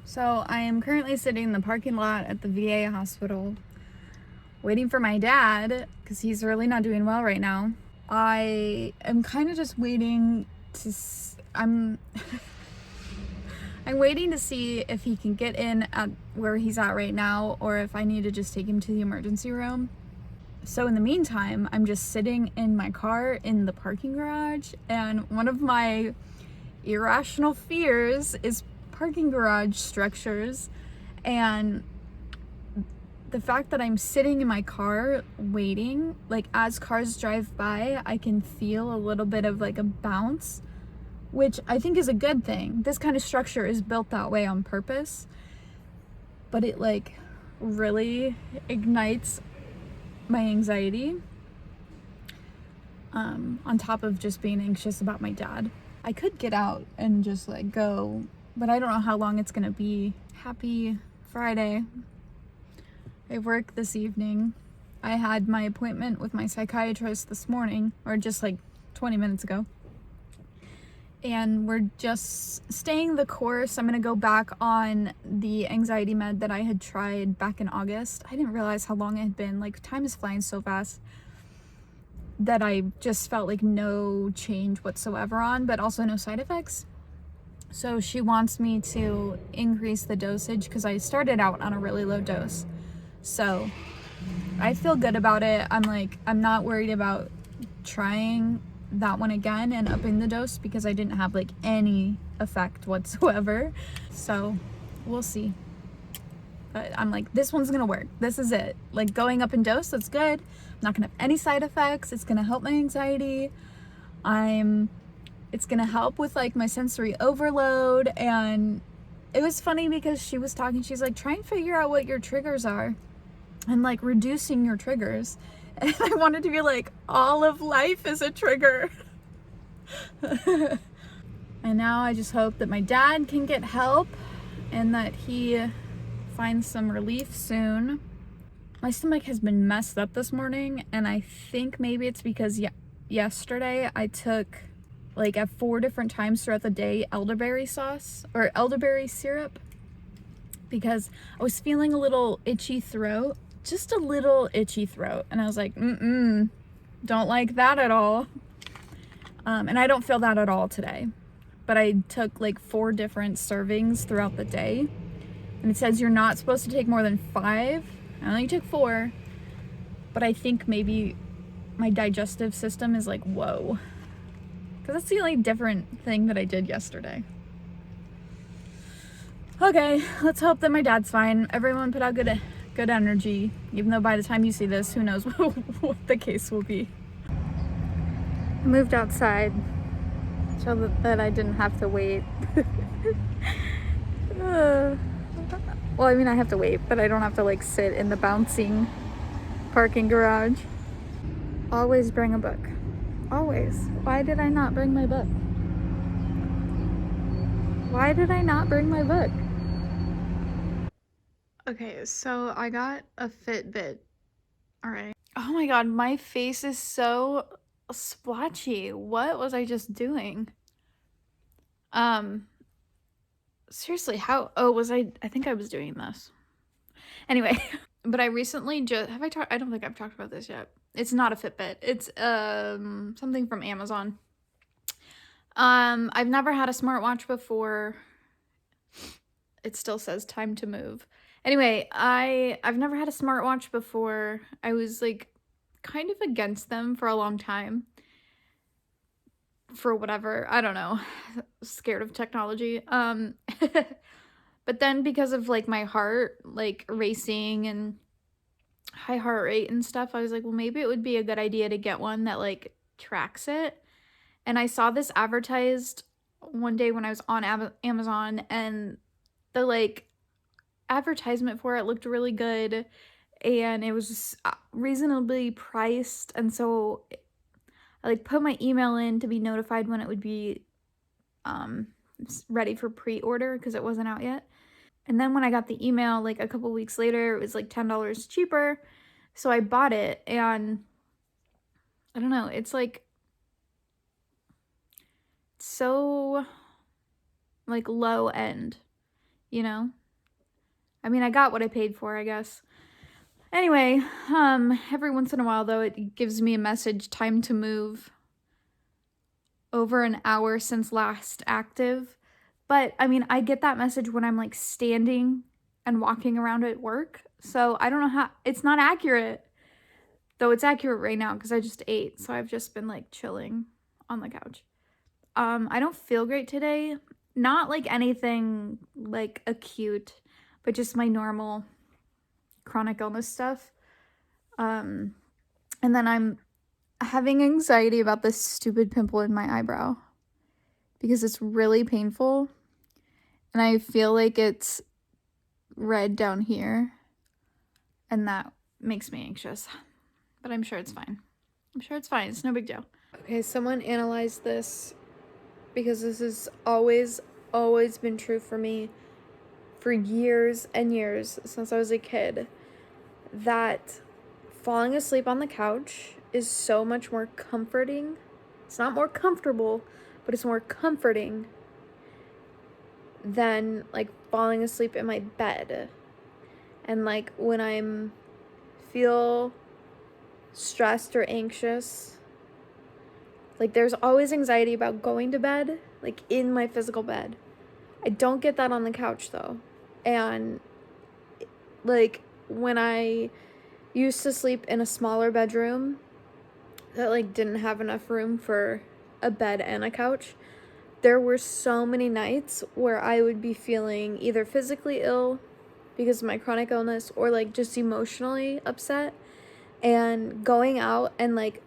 So I am currently sitting in the parking lot at the VA hospital waiting for my dad because he's really not doing well right now. I am kind of just waiting to I'm I'm waiting to see if he can get in at where he's at right now or if I need to just take him to the emergency room. So in the meantime, I'm just sitting in my car in the parking garage, and one of my irrational fears is parking garage structures, and the fact that I'm sitting in my car waiting, like as cars drive by, I can feel a little bit of like a bounce, which I think is a good thing. This kind of structure is built that way on purpose, but it like really ignites my anxiety, on top of just being anxious about my dad. I could get out and just like go, but I don't know how long it's gonna be. Happy Friday. I work this evening. I had my appointment with my psychiatrist this morning, or just like 20 minutes ago. And we're just staying the course. I'm gonna go back on the anxiety med that I had tried back in August. I didn't realize how long it had been. Like, time is flying so fast that I just felt like no change whatsoever on, but also no side effects. So she wants me to increase the dosage because I started out on a really low dose. So I feel good about it. I'm not worried about trying that one again and upping the dose because I didn't have like any effect whatsoever. So we'll see. But I'm like, this one's gonna work. This is it. Like, going up in dose, that's good. I'm not gonna have any side effects. It's gonna help my anxiety. It's gonna help with like my sensory overload. And it was funny because she was talking, she's like, try and figure out what your triggers are and like reducing your triggers. And I wanted to be like, all of life is a trigger. And now I just hope that my dad can get help and that he finds some relief soon. My stomach has been messed up this morning, and I think maybe it's because yesterday I took, like, at 4 different times throughout the day, elderberry sauce or elderberry syrup, because I was feeling a little itchy throat, just a little itchy throat, and I was like, don't like that at all. And I don't feel that at all today, but I took like 4 different servings throughout the day, and it says you're not supposed to take more than 5. I only took 4, but I think maybe my digestive system is like, whoa, because that's the only different thing that I did yesterday. Okay, let's hope that my dad's fine. Everyone put out good energy, even though by the time you see this, who knows what the case will be. I moved outside so that I didn't have to wait. Well, I mean, I have to wait, but I don't have to like sit in the bouncing parking garage. Always bring a book. Always. Why did I not bring my book? Why did I not bring my book? Okay, so I got a Fitbit. All right. Oh my God, my face is so splotchy. What was I just doing? Seriously, was I think I was doing this. Anyway, but I recently I don't think I've talked about this yet. It's not a Fitbit. It's something from Amazon. I've never had a smartwatch before. It still says time to move. Anyway, I've never had a smartwatch before. I was like kind of against them for a long time. For whatever, I don't know. Scared of technology. But then because of like my heart like racing and high heart rate and stuff, I was like, well, maybe it would be a good idea to get one that like tracks it. And I saw this advertised one day when I was on Amazon, and the like advertisement for it looked really good, and it was reasonably priced. And so I like put my email in to be notified when it would be ready for pre-order because it wasn't out yet. And then when I got the email like a couple weeks later, it was like $10 cheaper. So I bought it, and I don't know, it's like so like low end, you know? I mean, I got what I paid for, I guess. Anyway, every once in a while, though, it gives me a message, time to move. Over an hour since last active. But, I mean, I get that message when I'm, like, standing and walking around at work. So, I don't know how... It's not accurate. Though it's accurate right now because I just ate. So, I've just been, like, chilling on the couch. I don't feel great today. Not, like, anything, like, acute. But just my normal chronic illness stuff. And then I'm having anxiety about this stupid pimple in my eyebrow because it's really painful and I feel like it's red down here and that makes me anxious, but I'm sure it's fine. It's no big deal. Okay, someone analyzed this because this has always been true for me for years and years since I was a kid, that falling asleep on the couch is so much more comforting. It's not more comfortable, but it's more comforting than like falling asleep in my bed. And like when I'm feel stressed or anxious, like there's always anxiety about going to bed, like in my physical bed. I don't get that on the couch though. And like when I used to sleep in a smaller bedroom that like didn't have enough room for a bed and a couch, there were so many nights where I would be feeling either physically ill because of my chronic illness or like just emotionally upset, and going out and like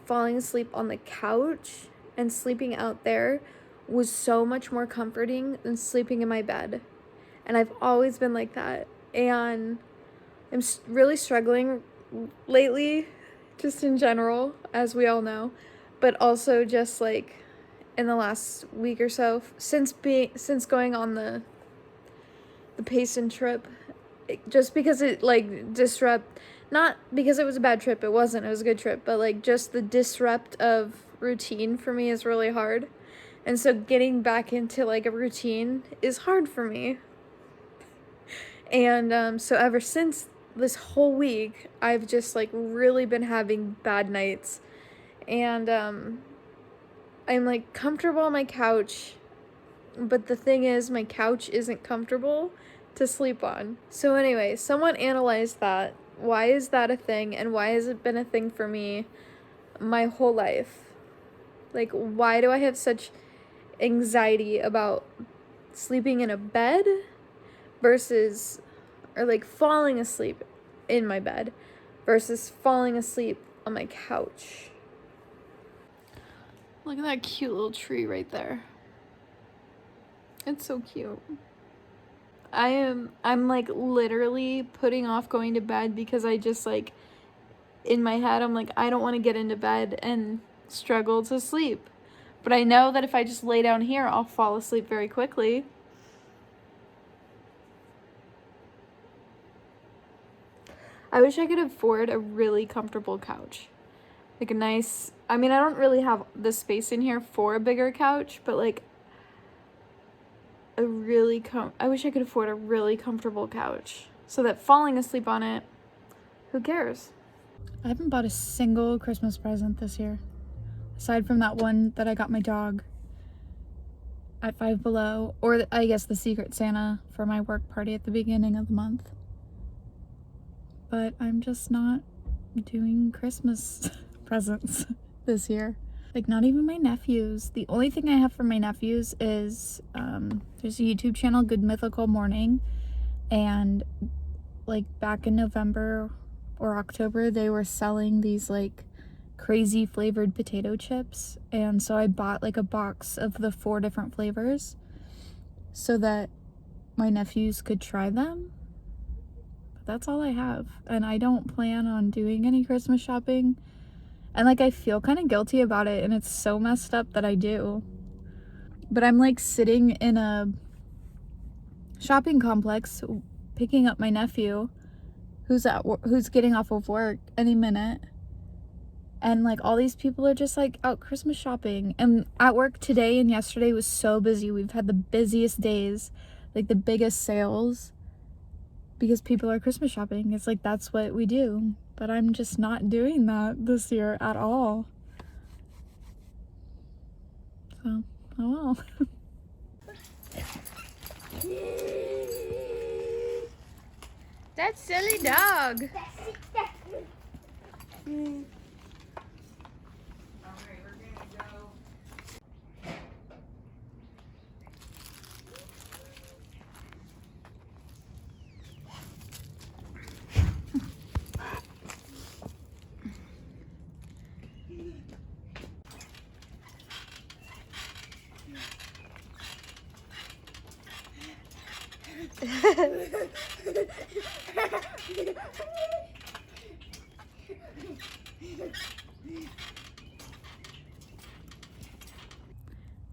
falling asleep on the couch and sleeping out there was so much more comforting than sleeping in my bed. And I've always been like that, and I'm really struggling lately, just in general, as we all know, but also just like in the last week or so, since going on the Payson trip, just because it like not because it was a bad trip, it was a good trip, but like just the disrupt of routine for me is really hard. And so getting back into like a routine is hard for me. And so ever since this whole week, I've just like really been having bad nights. And I'm like comfortable on my couch, but the thing is my couch isn't comfortable to sleep on. So anyway, someone analyzed that. Why is that a thing, and why has it been a thing for me my whole life? Like, why do I have such anxiety about sleeping in a bed versus, or like falling asleep in my bed versus falling asleep on my couch? Look at that cute little tree right there. It's so cute. I'm like literally putting off going to bed because I just like, in my head, I'm like, I don't want to get into bed and struggle to sleep. But I know that if I just lay down here, I'll fall asleep very quickly. I wish I could afford a really comfortable couch. Like a nice, I mean, I don't really have the space in here for a bigger couch, but like I wish I could afford a really comfortable couch so that falling asleep on it, who cares? I haven't bought a single Christmas present this year, aside from that one that I got my dog at Five Below, or I guess the Secret Santa for my work party at the beginning of the month. But I'm just not doing Christmas presents this year. Like, not even my nephews. The only thing I have for my nephews is there's a YouTube channel, Good Mythical Morning, and like back in November or October they were selling these like crazy flavored potato chips, and so I bought like a box of the 4 different flavors so that my nephews could try them. But that's all I have, and I don't plan on doing any Christmas shopping. And like I feel kind of guilty about it, and it's so messed up that I do. But I'm like sitting in a shopping complex picking up my nephew who's getting off of work any minute. And like all these people are just like out Christmas shopping. And at work today and yesterday was so busy. We've had the busiest days, like the biggest sales. because people are Christmas shopping. It's like, that's what we do. But I'm just not doing that this year at all. So, oh well. That silly dog.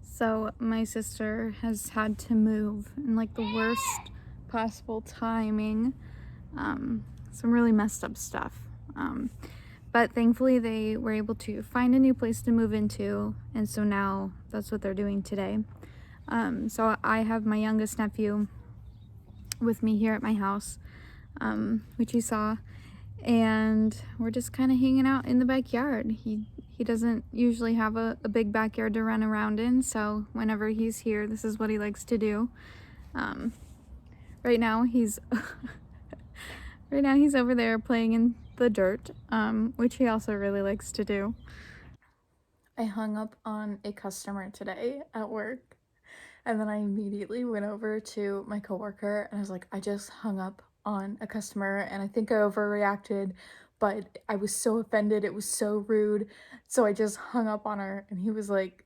So my sister has had to move in like the worst possible timing. Some really messed up stuff. But thankfully they were able to find a new place to move into, and so now that's what they're doing today. So I have my youngest nephew with me here at my house, which you saw, and we're just kind of hanging out in the backyard. He doesn't usually have a big backyard to run around in, so whenever he's here, this is what he likes to do. Right now he's over there playing in the dirt, which he also really likes to do. I hung up on a customer today at work, and then I immediately went over to my coworker and I was like, I just hung up on a customer and I think I overreacted, but I was so offended. It was so rude. So I just hung up on her, and he was like,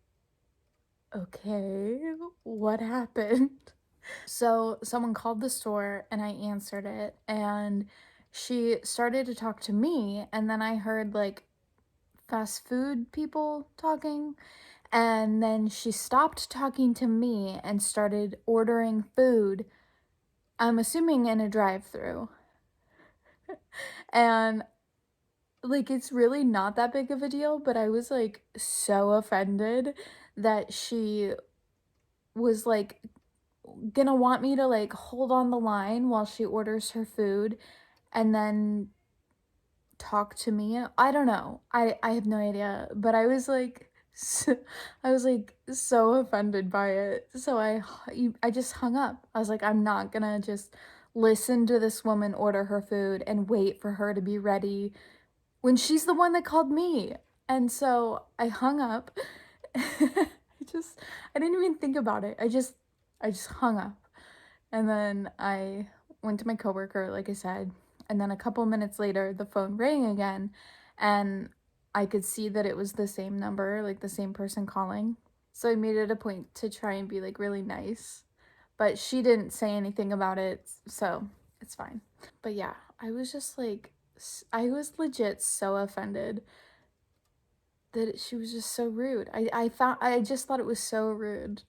okay, what happened? So someone called the store and I answered it, and she started to talk to me, and then I heard like fast food people talking, and then she stopped talking to me and started ordering food, I'm assuming in a drive-through. And like, it's really not that big of a deal, but I was like so offended that she was like gonna want me to like hold on the line while she orders her food and then talk to me. I don't know. I have no idea, but I was like so offended by it. So I just hung up. I was like, I'm not gonna just listen to this woman order her food and wait for her to be ready when she's the one that called me. And so I hung up. I didn't even think about it. I just hung up. And then I went to my coworker, like I said, and then a couple minutes later the phone rang again, and I could see that it was the same number, like the same person calling. So I made it a point to try and be like really nice, but she didn't say anything about it, so it's fine. But yeah, I was just like, I was legit so offended that she was just so rude. I just thought it was so rude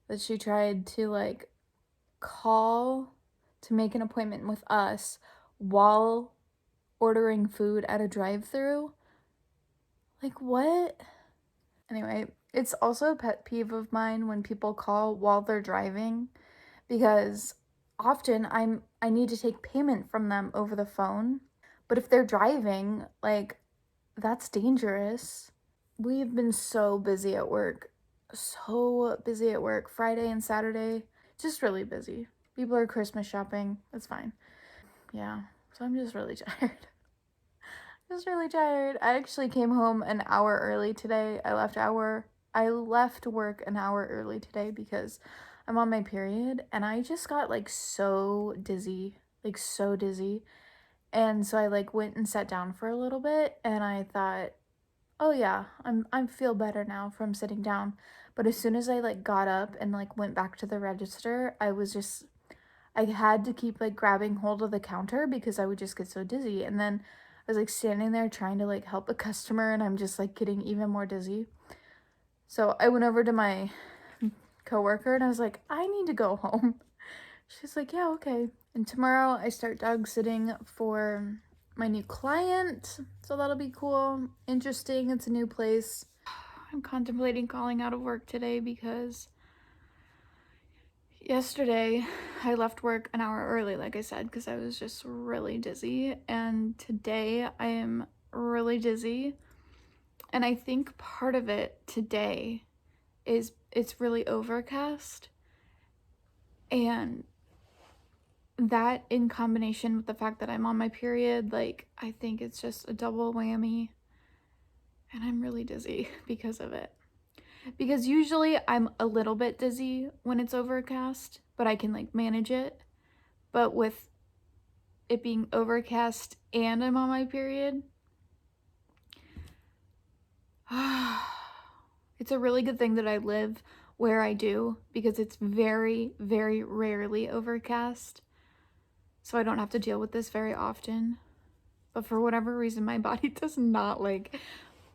that she tried to like call to make an appointment with us while ordering food at a drive-through. Like, what? Anyway, it's also a pet peeve of mine when people call while they're driving, because often I need to take payment from them over the phone. But if they're driving, like, that's dangerous. We've been so busy at work. So busy at work. Friday and Saturday, just really busy. People are Christmas shopping. It's fine. Yeah, so I'm just really tired. Just really tired. I actually came home an hour early today. I left work an hour early today because I'm on my period, and I just got like so dizzy. And so I like went and sat down for a little bit, and I thought, oh yeah, I feel better now from sitting down. But as soon as I like got up and like went back to the register, I had to keep like grabbing hold of the counter because I would just get so dizzy. And then I was like standing there trying to like help a customer, and I'm just like getting even more dizzy. So I went over to my coworker and I was like, I need to go home. She's like, yeah, okay. And tomorrow I start dog sitting for my new client, so that'll be cool. Interesting. It's a new place. I'm contemplating calling out of work today because Yesterday, I left work an hour early, like I said, because I was just really dizzy. And today, I am really dizzy. And I think part of it today is it's really overcast. And that in combination with the fact that I'm on my period, like, I think it's just a double whammy. And I'm really dizzy because of it. Because usually I'm a little bit dizzy when it's overcast, but I can like manage it. But with it being overcast and I'm on my period, it's a really good thing that I live where I do because it's very, very rarely overcast. So I don't have to deal with this very often. But for whatever reason, my body does not like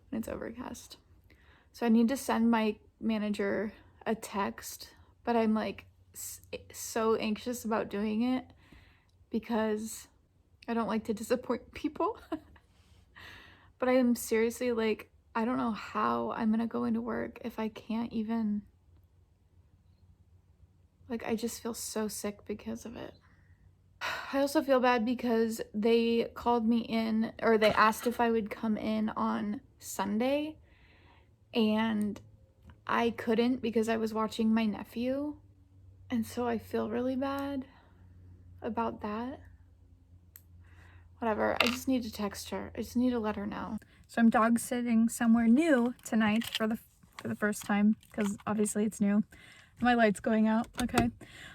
when it's overcast. So I need to send my manager a text, but I'm like so anxious about doing it because I don't like to disappoint people. But I am seriously like, I don't know how I'm gonna go into work if I can't even, like, I just feel so sick because of it. I also feel bad because they called me in, or they asked if I would come in on Sunday, and I couldn't because I was watching my nephew, and so I feel really bad about that. Whatever, I just need to text her. I just need to let her know. So I'm dog sitting somewhere new tonight for the first time because obviously it's new. My light's going out, okay.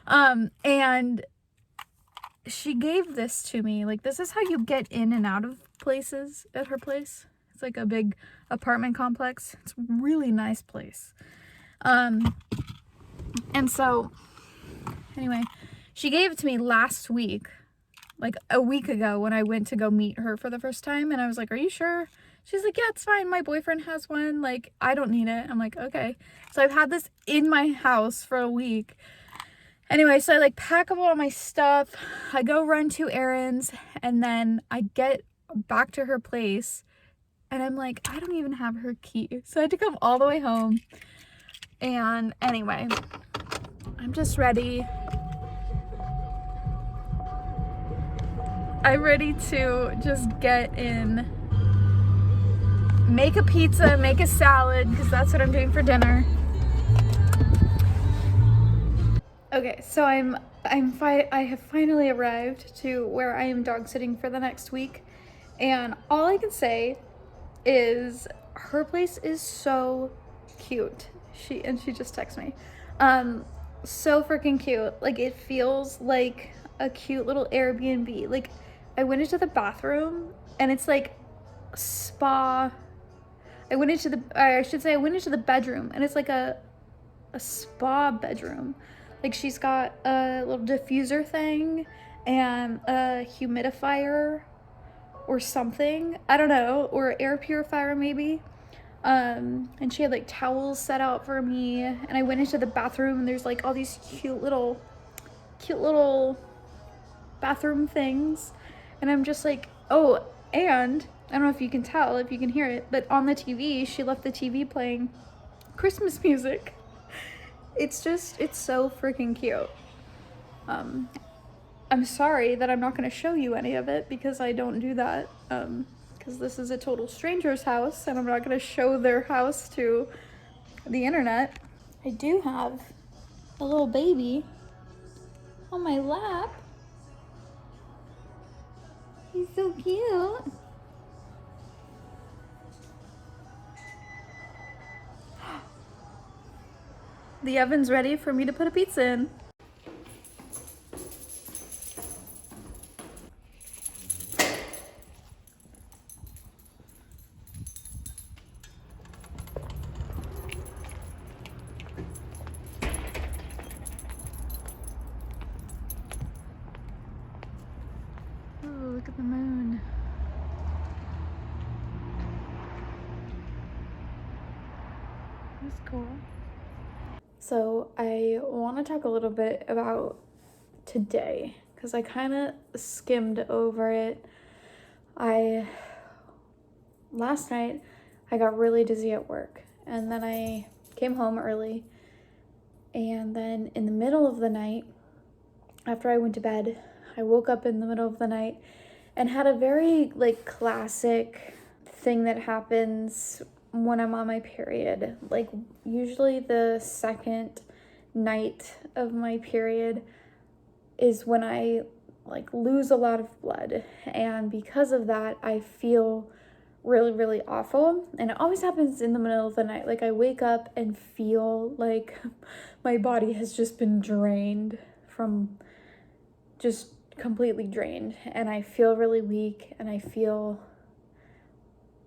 And she gave this to me. Like, this is how you get in and out of places at her place. It's like a big apartment complex. It's a really nice place. And so anyway, she gave it to me last week, like a week ago, when I went to go meet her for the first time. And I was like, are you sure? She's like, yeah, it's fine. My boyfriend has one. Like, I don't need it. I'm like, okay. So I've had this in my house for a week. Anyway, so I like pack up all my stuff. I go run 2 errands, and then I get back to her place and I'm like, I don't even have her key. So I had to come all the way home. And anyway, I'm just ready. I'm ready to just get in, make a pizza, make a salad, because that's what I'm doing for dinner. Okay, so I have finally arrived to where I am dog sitting for the next week, and all I can say is her place is so cute. She just texted me. So freaking cute. Like, it feels like a cute little Airbnb. Like, I went into the bathroom and it's like spa. I went into the bedroom and it's like a spa bedroom. Like, she's got a little diffuser thing and a humidifier or something, I don't know, or air purifier maybe. And she had like towels set out for me, and I went into the bathroom and there's like all these cute little bathroom things, and I'm just like, oh, and I don't know if you can tell, if you can hear it, but on the TV, she left the TV playing Christmas music. It's so freaking cute. I'm sorry that I'm not going to show you any of it because I don't do that. Because this is a total stranger's house and I'm not going to show their house to the internet. I do have a little baby on my lap. He's so cute. The oven's ready for me to put a pizza in. Oh, look at the moon. That's cool. So I want to talk a little bit about today because I kind of skimmed over it. Last night I got really dizzy at work, and then I came home early And then in the middle of the night, after I went to bed, I woke up in the middle of the night and had a very like classic thing that happens when I'm on my period. Like usually the second night of my period is when I like lose a lot of blood, and because of that I feel really, really awful. And it always happens in the middle of the night. Like I wake up and feel like my body has just been drained from just completely drained, and I feel really weak, and I feel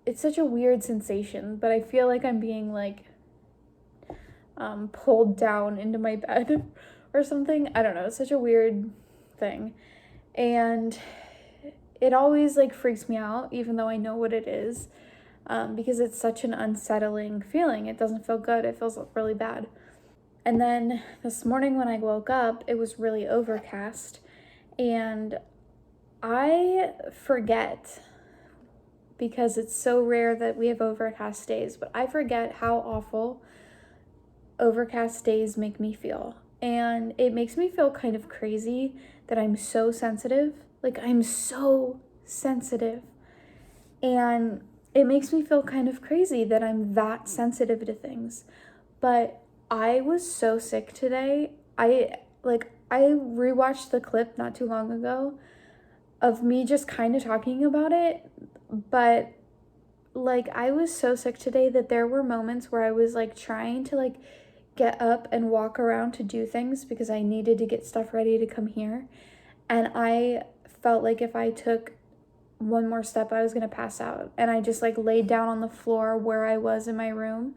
it's such a weird sensation, but I feel like I'm being like pulled down into my bed or something. I don't know, it's such a weird thing, and it always like freaks me out even though I know what it is, because it's such an unsettling feeling. It doesn't feel good, it feels really bad. And then this morning when I woke up, it was really overcast, and I forget, because it's so rare that we have overcast days, but I forget how awful overcast days make me feel. And it makes me feel kind of crazy that I'm so sensitive. Like I'm so sensitive. And it makes me feel kind of crazy that I'm that sensitive to things. But I was so sick today. I rewatched the clip not too long ago of me just kind of talking about it, but like I was so sick today that there were moments where I was like trying to like get up and walk around to do things because I needed to get stuff ready to come here, and I felt like if I took one more step I was going to pass out, and I just like laid down on the floor where I was in my room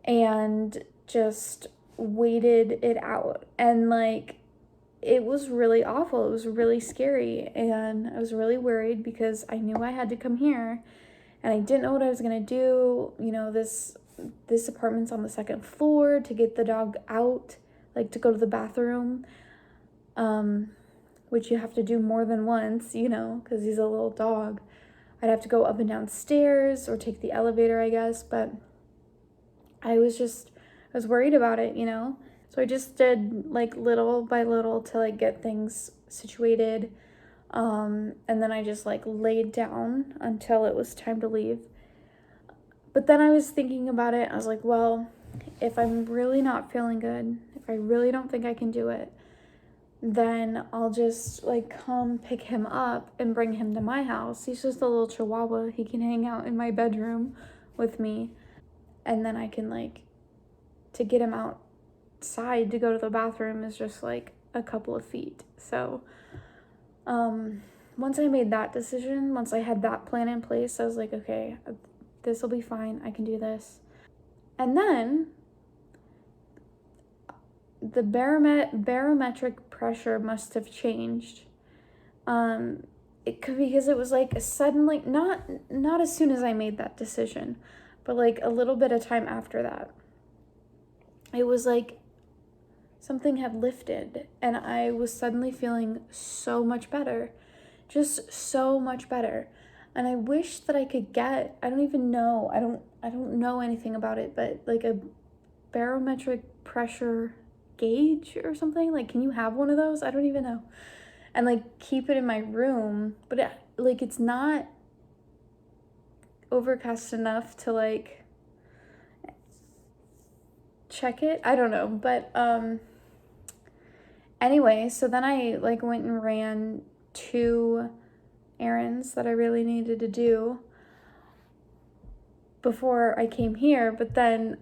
and just waited it out. And like it was really awful. It was really scary, and I was really worried because I knew I had to come here and I didn't know what I was going to do. You know, this apartment's on the second floor. To get the dog out, like to go to the bathroom, which you have to do more than once, you know, because he's a little dog. I'd have to go up and down stairs or take the elevator, I guess, but I was worried about it, you know? So I just did like little by little to like get things situated. And then I just like laid down until it was time to leave. But then I was thinking about it. I was like, well, if I'm really not feeling good, if I really don't think I can do it, then I'll just like come pick him up and bring him to my house. He's just a little chihuahua. He can hang out in my bedroom with me. And then I can like, to get him outside to go to the bathroom is just like a couple of feet. So once I made that decision, once I had that plan in place, I was like, okay, this will be fine. I can do this. And then the barometric pressure must have changed. Because it was like suddenly, not as soon as I made that decision, but like a little bit of time after that. It was like something had lifted, and I was suddenly feeling so much better, just so much better. And I wish that I could get, I don't know anything about it, but like a barometric pressure gauge or something. Like, can you have one of those? I don't even know. And like keep it in my room, but it's not overcast enough to like check it. I don't know, but anyway, so then I like went and ran 2 errands that I really needed to do before I came here. But then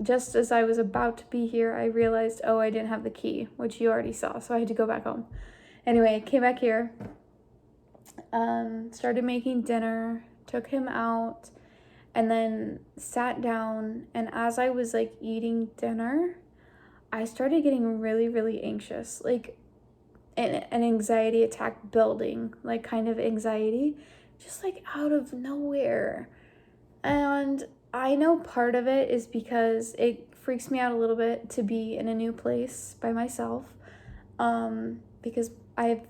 just as I was about to be here, I realized, oh, I didn't have the key, which you already saw, so I had to go back home. Anyway, I came back here, started making dinner, took him out, and then sat down. And as I was like eating dinner, I started getting really, really anxious, like an anxiety attack building, like kind of anxiety, just like out of nowhere. And I know part of it is because it freaks me out a little bit to be in a new place by myself, because I have,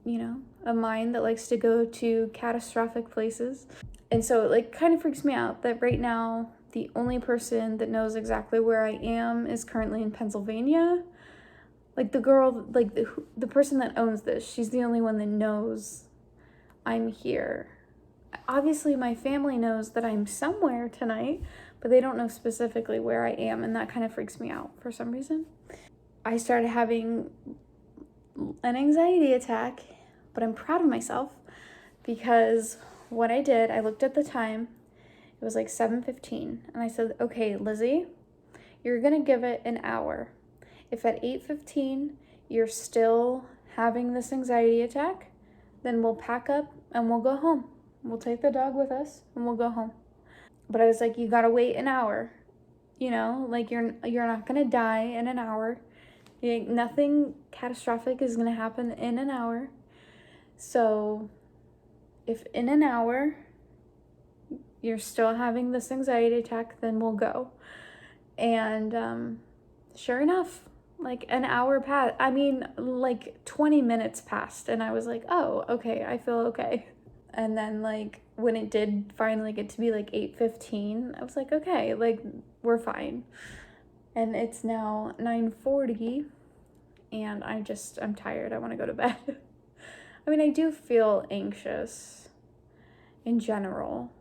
you know, a mind that likes to go to catastrophic places. And so it like kind of freaks me out that right now the only person that knows exactly where I am is currently in Pennsylvania. Like the girl, like the person that owns this, she's the only one that knows I'm here. Obviously, my family knows that I'm somewhere tonight, but they don't know specifically where I am, and that kind of freaks me out for some reason. I started having an anxiety attack, but I'm proud of myself because what I did, I looked at the time. It was like 7:15, and I said, "Okay, Lizzie, you're gonna give it an hour. If at 8:15 you're still having this anxiety attack, then we'll pack up and we'll go home. We'll take the dog with us and we'll go home." But I was like, you gotta wait an hour. You know, like you're not gonna die in an hour. Nothing catastrophic is gonna happen in an hour. So if in an hour you're still having this anxiety attack, then we'll go. And sure enough, like an hour passed. I mean, like 20 minutes passed, and I was like, oh, okay, I feel okay. And then like when it did finally get to be like 8:15, I was like, okay, like we're fine. And it's now 9:40, and I'm tired. I want to go to bed. I mean, I do feel anxious in general.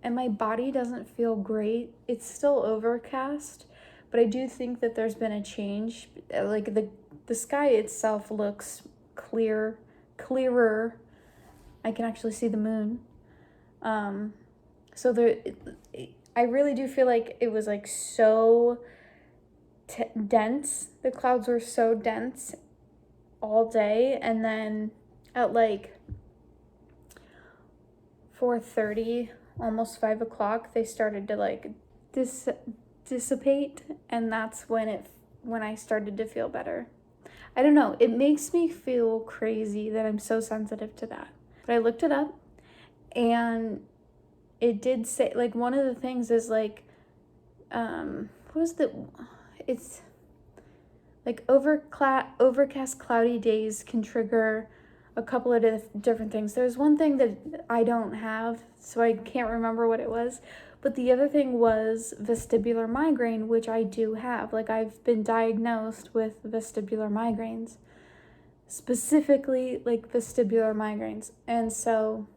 And my body doesn't feel great. It's still overcast, but I do think that there's been a change. Like the sky itself looks clearer. I can actually see the moon. So I really do feel like it was like so dense. The clouds were so dense all day, and then at like 4:30, almost 5 o'clock, they started to like dissipate, and that's when I started to feel better. I don't know, it makes me feel crazy that I'm so sensitive to that. But I looked it up, and it did say, like, one of the things is like, it's like overcast cloudy days can trigger a couple of different things. There's one thing that I don't have, so I can't remember what it was. But the other thing was vestibular migraine, which I do have. Like, I've been diagnosed with vestibular migraines, specifically like vestibular migraines. And so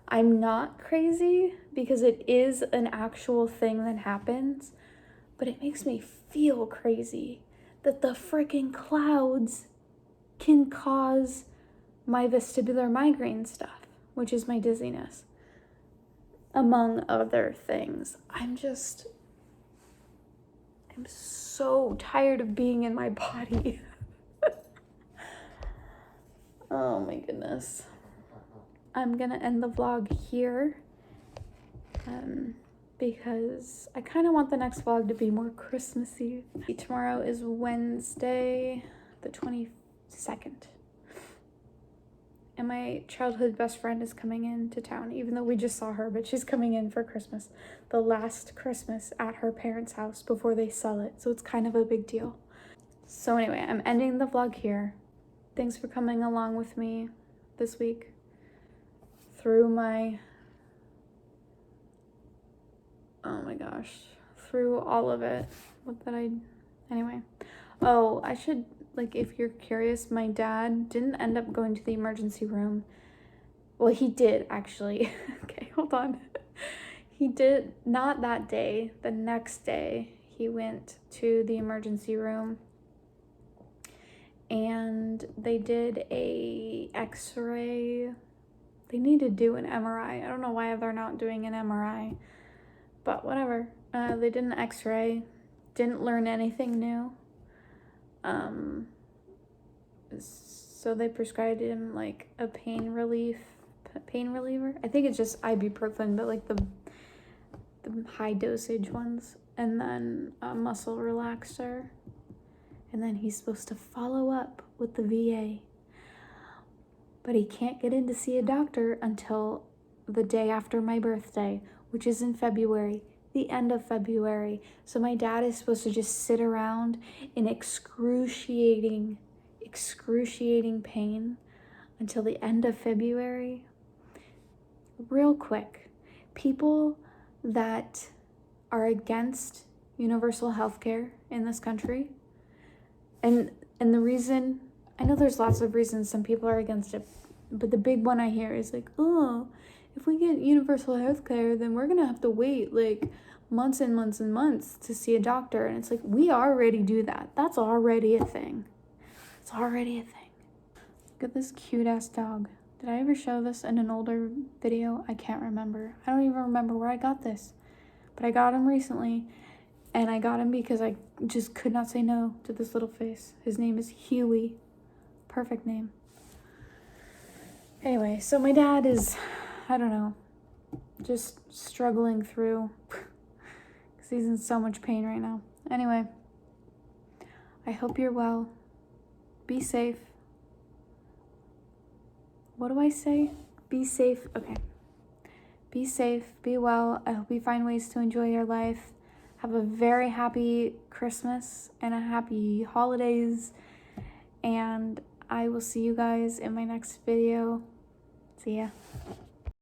I'm not crazy because it is an actual thing that happens, but it makes me feel crazy that the freaking clouds can cause my vestibular migraine stuff, which is my dizziness, among other things. I'm so tired of being in my body. Oh my goodness. I'm gonna end the vlog here because I kind of want the next vlog to be more Christmassy. Tomorrow is Wednesday, the 22nd. And my childhood best friend is coming into town, even though we just saw her, but she's coming in for Christmas. The last Christmas at her parents' house before they sell it, so it's kind of a big deal. So anyway, I'm ending the vlog here. Thanks for coming along with me this week through through all of it. Anyway. Oh, I should, like, if you're curious, my dad didn't end up going to the emergency room. Well, he did, actually. Okay, hold on. He did, not that day. The next day, he went to the emergency room, and they did a x-ray. They need to do an MRI. I don't know why they're not doing an MRI, but whatever. They did an x-ray. Didn't learn anything new. So they prescribed him like a pain reliever. I think it's just ibuprofen, but like the high dosage ones, and then a muscle relaxer. And then he's supposed to follow up with the VA. But he can't get in to see a doctor until the day after my birthday, which is in February. The end of February. So my dad is supposed to just sit around in excruciating pain until the end of February. Real quick, people that are against universal health care in this country. And the reason, I know there's lots of reasons some people are against it, but the big one I hear is like, oh, if we get universal health care, then we're gonna have to wait like months and months and months to see a doctor. And it's like, we already do that. That's already a thing. It's already a thing. Look at this cute ass dog. Did I ever show this in an older video? I can't remember. I don't even remember where I got this, but I got him recently, and I got him because I just could not say no to this little face. His name is Huey. Perfect name. Anyway, so my dad is, I don't know, just struggling through because he's in so much pain right now. Anyway, I hope you're well. Be safe. What do I say? Be safe. Okay. Be safe. Be well. I hope you find ways to enjoy your life. Have a very happy Christmas and a happy holidays. And I will see you guys in my next video. See ya.